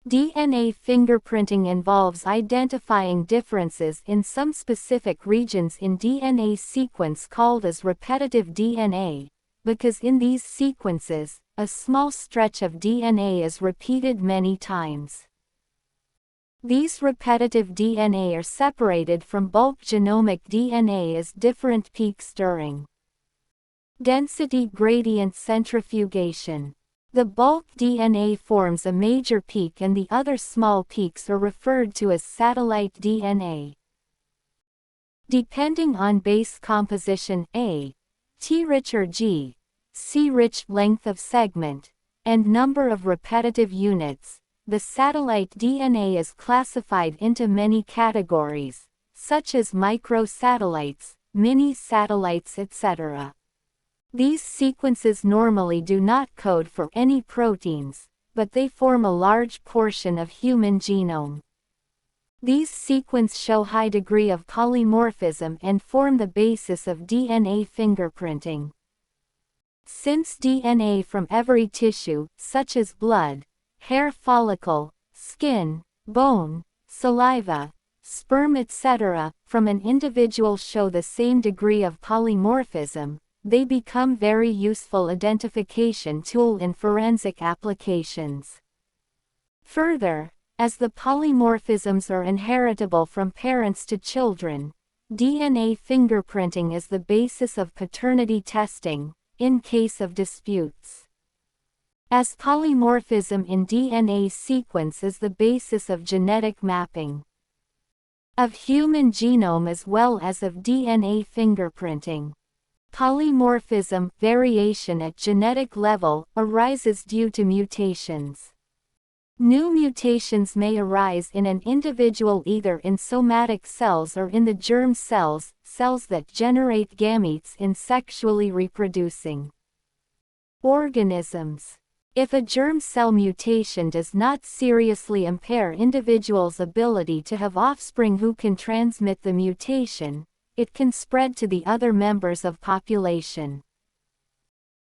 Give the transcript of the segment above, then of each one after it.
DNA fingerprinting involves identifying differences in some specific regions in DNA sequence called as repetitive DNA, because in these sequences, a small stretch of DNA is repeated many times. These repetitive DNA are separated from bulk genomic DNA as different peaks during density gradient centrifugation. The bulk DNA forms a major peak and the other small peaks are referred to as satellite DNA. Depending on base composition A, T-rich or G, C-rich length of segment, and number of repetitive units, the satellite DNA is classified into many categories, such as microsatellites, mini-satellites, etc. These sequences normally do not code for any proteins, but they form a large portion of human genome. These sequences show high degree of polymorphism and form the basis of DNA fingerprinting. Since DNA from every tissue, such as blood, hair follicle, skin, bone, saliva, sperm, etc., from an individual show the same degree of polymorphism, they become very useful identification tool in forensic applications. Further, as the polymorphisms are inheritable from parents to children, DNA fingerprinting is the basis of paternity testing, in case of disputes. As polymorphism in DNA sequence is the basis of genetic mapping of human genome as well as of DNA fingerprinting. Polymorphism, variation at genetic level, arises due to mutations. New mutations may arise in an individual either in somatic cells or in the germ cells, cells that generate gametes in sexually reproducing organisms. If a germ cell mutation does not seriously impair individual's ability to have offspring who can transmit the mutation, it can spread to the other members of population.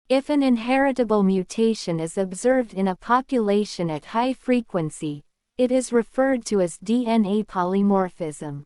If an inheritable mutation is observed in a population at high frequency, it is referred to as DNA polymorphism.